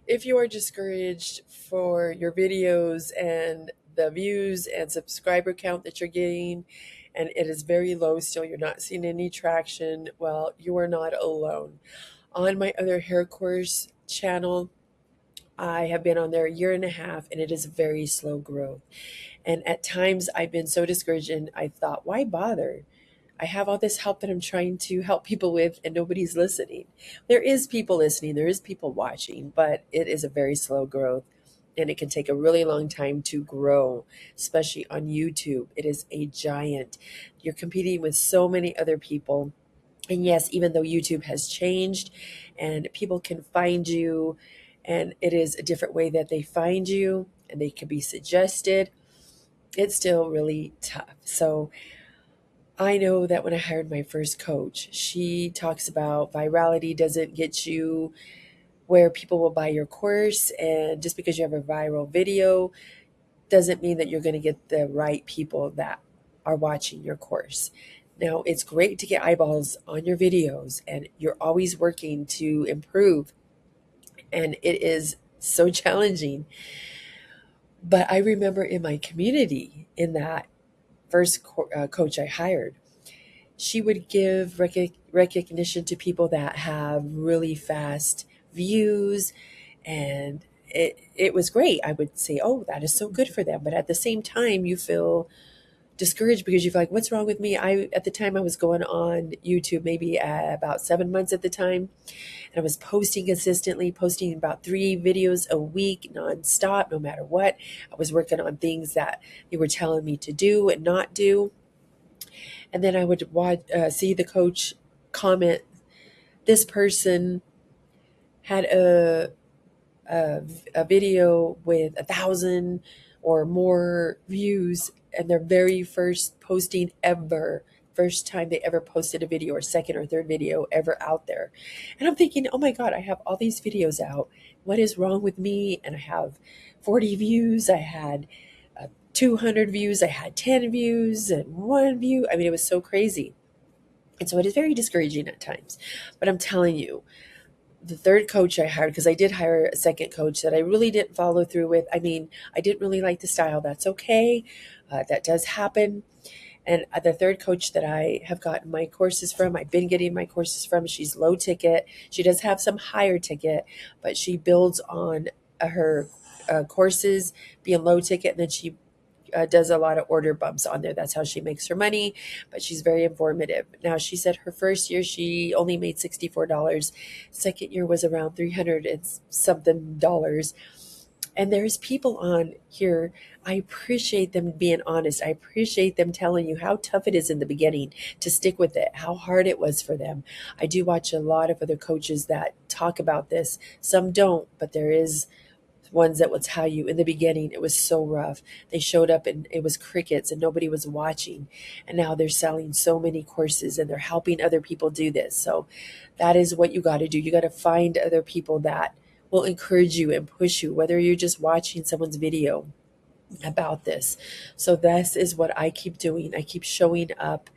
if you are discouraged for your videos and the views and subscriber count that you're getting, and it is very low still, you're not seeing any traction, well, you are not alone. On my other hair course channel, I have been on there a year and a half, and it is very slow growth. And at times I've been so discouraged, and I thought, why bother? I have all this help that I'm trying to help people with, and nobody's listening. There is people listening, there is people watching, but it is a very slow growth. And it can take a really long time to grow, especially on YouTube. It is a giant. You're competing with so many other people. And yes, even though YouTube has changed and people can find you, and it is a different way that they find you and they can be suggested, it's still really tough. So I know that when I hired my first coach, she talks about virality doesn't get you where people will buy your course. And just because you have a viral video doesn't mean that you're going to get the right people that are watching your course. Now, it's great to get eyeballs on your videos, and you're always working to improve. And it is so challenging. But I remember in my community, in that first coach I hired, she would give recognition to people that have really fast views, and it was great. I would say, oh, that is so good for them. But at the same time, you feel discouraged because you feel like, what's wrong with me? At the time I was going on YouTube maybe about 7 months at the time, and I was posting consistently, posting about 3 videos a week nonstop, no matter what. I was working on things that they were telling me to do and not do. And then I would see the coach comment, this person had a video with 1,000 or more views, and their very first posting ever, first time they ever posted a video, or second or third video ever out there. And I'm thinking, oh my God, I have all these videos out. What is wrong with me? And I have 40 views. I had 200 views. I had 10 views and 1 view. I mean, it was so crazy. And so it is very discouraging at times. But I'm telling you, the third coach I hired, because I did hire a second coach that I really didn't follow through with. I mean, I didn't really like the style. That's okay. That does happen. And the third coach that I have gotten my courses from, I've been getting my courses from, she's low ticket. She does have some higher ticket, but she builds on her courses being low ticket, and then she does a lot of order bumps on there. That's how she makes her money, but she's very informative. Now, she said her first year she only made $64. Second year was around 300 and something dollars. And there's people on here. I appreciate them being honest. I appreciate them telling you how tough it is in the beginning to stick with it, how hard it was for them. I do watch a lot of other coaches that talk about this. Some don't, but there is ones that will tell you in the beginning it was so rough. They showed up and it was crickets and nobody was watching. And now they're selling so many courses and they're helping other people do this. So that is what you got to do. You got to find other people that will encourage you and push you, whether you're just watching someone's video about this. So this is what I keep doing. I keep showing up.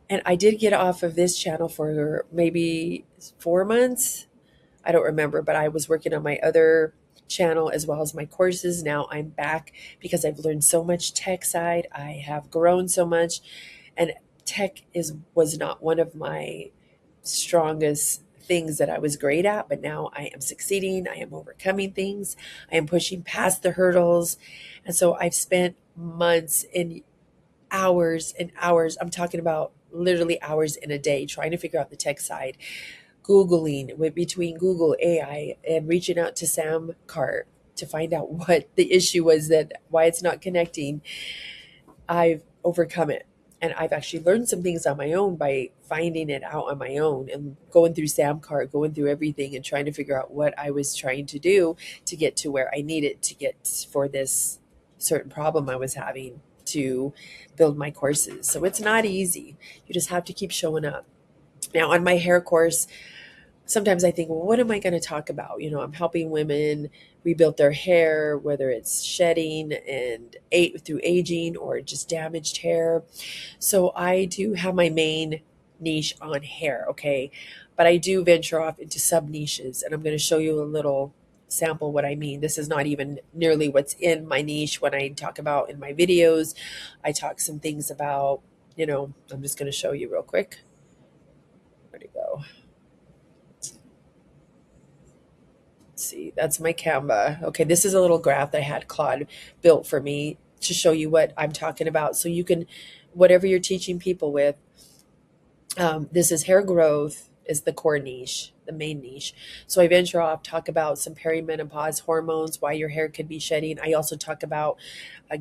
And I did get off of this channel for maybe 4 months. I don't remember, but I was working on my other channel as well as my courses. Now I'm back because I've learned so much tech side. I have grown so much, and tech is was not one of my strongest things that I was great at, but now I am succeeding. I am overcoming things. I am pushing past the hurdles. And so I've spent months and hours and hours. I'm talking about literally hours in a day trying to figure out the tech side, Googling with between Google AI and reaching out to Sam Cart to find out what the issue was, that why it's not connecting. I've overcome it. And I've actually learned some things on my own by finding it out on my own and going through Samcart, going through everything and trying to figure out what I was trying to do to get to where I needed to get for this certain problem I was having to build my courses. So it's not easy. You just have to keep showing up. Now, on my hair course, sometimes I think, well, what am I going to talk about? I'm helping women rebuild their hair, whether it's shedding and through aging or just damaged hair. So I do have my main niche on hair, okay? But I do venture off into sub niches, and I'm going to show you a little sample what I mean. This is not even nearly what's in my niche when I talk about in my videos. I talk some things about, I'm just going to show you real quick. Where'd it go? Let's see, that's my Canva. Okay, this is a little graph that I had Claude built for me to show you what I'm talking about. So you can, whatever you're teaching people with, this is hair growth is the core niche, the main niche. So I venture off, talk about some perimenopause hormones, why your hair could be shedding. I also talk about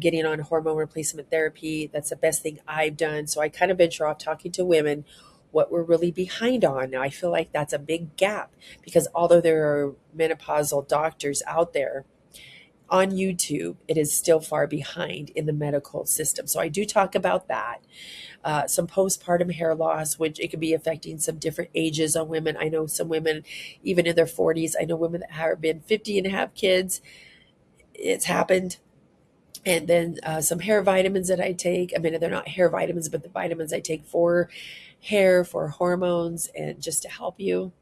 getting on hormone replacement therapy. That's the best thing I've done. So I kind of venture off talking to women what we're really behind on. Now I feel like that's a big gap because although there are menopausal doctors out there, on YouTube, it is still far behind in the medical system. So I do talk about that. Some postpartum hair loss, which it could be affecting some different ages on women. I know some women, even in their 40s, I know women that have been 50 and have kids. It's happened. And then some hair vitamins that I take. I mean, they're not hair vitamins, but the vitamins I take for hair, for hormones, and just to help you.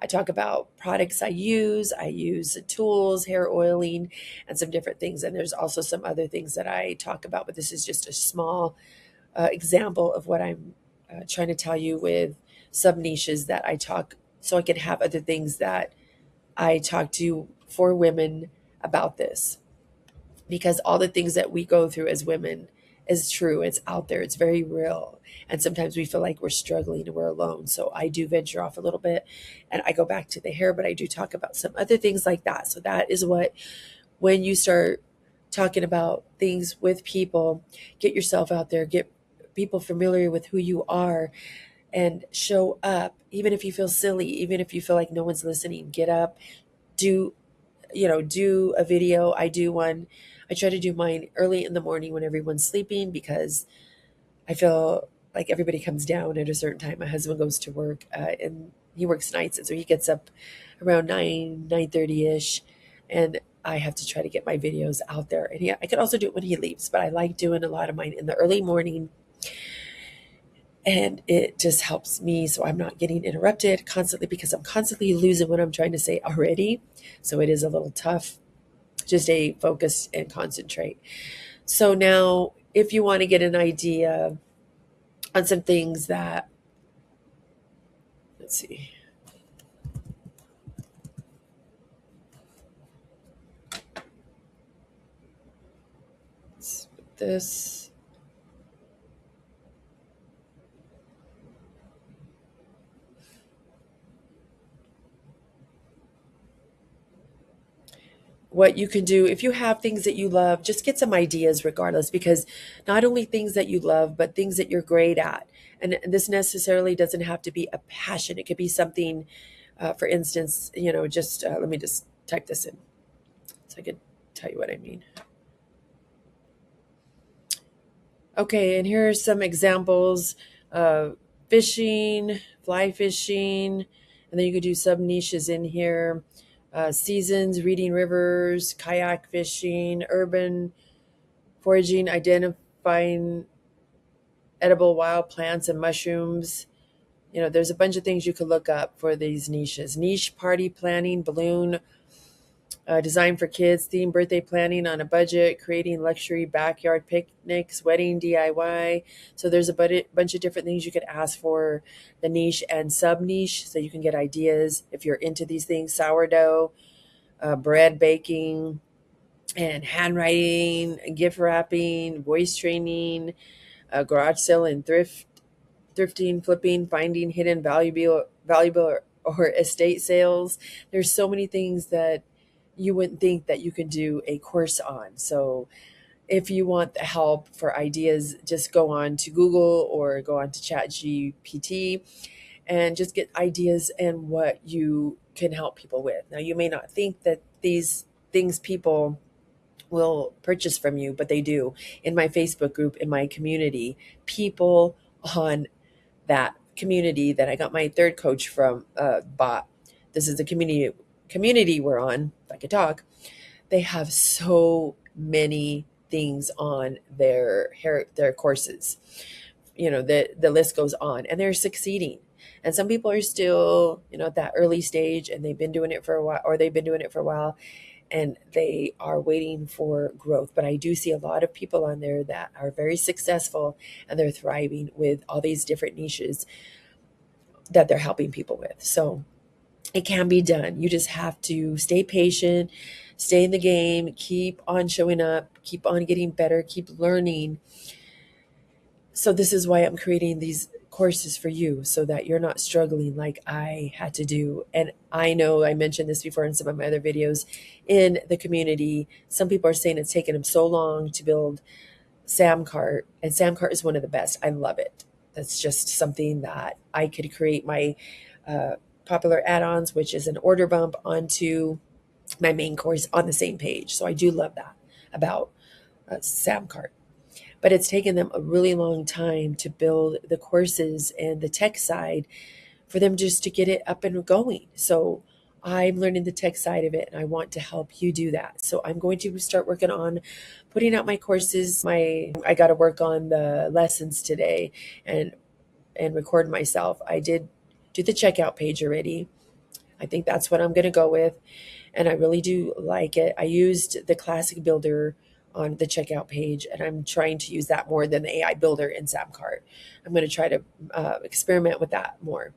I talk about products I use. I use tools, hair oiling, and some different things. And there's also some other things that I talk about, but this is just a small example of what I'm trying to tell you with sub niches that I talk, so I can have other things that I talk to for women about this. Because all the things that we go through as women is true. It's out there. It's very real. And sometimes we feel like we're struggling and we're alone. So I do venture off a little bit and I go back to the hair, but I do talk about some other things like that. So that is what, when you start talking about things with people, get yourself out there, get people familiar with who you are and show up. Even if you feel silly, even if you feel like no one's listening, get up, do do a video. I do one. I try to do mine early in the morning when everyone's sleeping because I feel like everybody comes down at a certain time. My husband goes to work and he works nights, and so he gets up around 9:30 ish, and I have to try to get my videos out there. And I could also do it when he leaves, but I like doing a lot of mine in the early morning, and it just helps me so I'm not getting interrupted constantly because I'm constantly losing what I'm trying to say already. So it is a little tough. Just stay focused and concentrate. So now, if you want to get an idea on some things that, let's see, this. What you can do if you have things that you love, just get some ideas regardless, because not only things that you love, but things that you're great at. And this necessarily doesn't have to be a passion. It could be something, for instance, just let me just type this in so I could tell you what I mean. Okay, and here are some examples: fishing, fly fishing, and then you could do sub niches in here. Seasons, reading rivers, kayak fishing, urban foraging, identifying edible wild plants and mushrooms. There's a bunch of things you could look up for these niches. Niche party planning, balloon design for kids, theme birthday planning on a budget, creating luxury backyard picnics, wedding DIY. So there's a bunch of different things you could ask for the niche and sub niche, so you can get ideas if you're into these things. Sourdough, bread baking, and handwriting, gift wrapping, voice training, garage sale and thrifting, flipping, finding hidden valuable or estate sales. There's so many things that you wouldn't think that you could do a course on. So if you want the help for ideas, just go on to Google or go on to ChatGPT and just get ideas and what you can help people with. Now, you may not think that these things people will purchase from you, but they do. In my Facebook group, in my community, people on that community that I got my third coach from bought. This is the community we're on, if I could talk. They have so many things on their courses. The list goes on, and they're succeeding. And some people are still, at that early stage, and they've been doing it for a while, or they've been doing it for a while, and they are waiting for growth. But I do see a lot of people on there that are very successful, and they're thriving with all these different niches that they're helping people with. So it can be done. You just have to stay patient, stay in the game, keep on showing up, keep on getting better, keep learning. So this is why I'm creating these courses for you, so that you're not struggling like I had to do. And I know I mentioned this before in some of my other videos in the community. Some people are saying it's taken them so long to build Samcart, and Samcart is one of the best. I love it. That's just something that I could create my popular add-ons, which is an order bump, onto my main course on the same page. So I do love that about Samcart. But it's taken them a really long time to build the courses and the tech side for them just to get it up and going. So I'm learning the tech side of it, and I want to help you do that. So I'm going to start working on putting out my courses. I got to work on the lessons today and record myself. I did do the checkout page already. I think that's what I'm going to go with, and I really do like it. I used the classic builder on the checkout page, and I'm trying to use that more than the AI builder in Samcart. I'm going to try to experiment with that more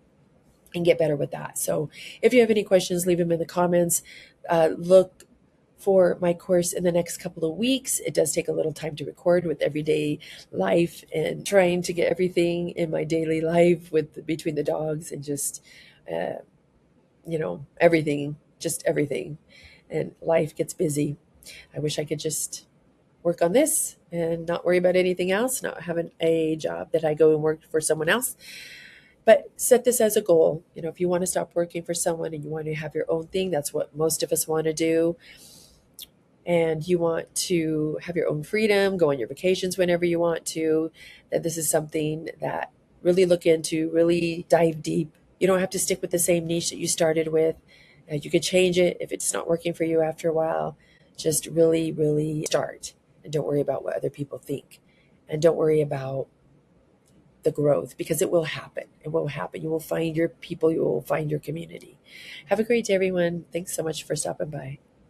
and get better with that. So if you have any questions, leave them in the comments. Look for my course in the next couple of weeks. It does take a little time to record with everyday life and trying to get everything in my daily life with between the dogs and just everything, just everything. And life gets busy. I wish I could just work on this and not worry about anything else, not having a job that I go and work for someone else. But set this as a goal. If you want to stop working for someone and you want to have your own thing, that's what most of us want to do. And you want to have your own freedom, go on your vacations whenever you want to, that this is something that really look into, really dive deep. You don't have to stick with the same niche that you started with. You could change it if it's not working for you after a while. Just really, really start, and don't worry about what other people think. And don't worry about the growth, because it will happen. It will happen. You will find your people. You will find your community. Have a great day, everyone. Thanks so much for stopping by.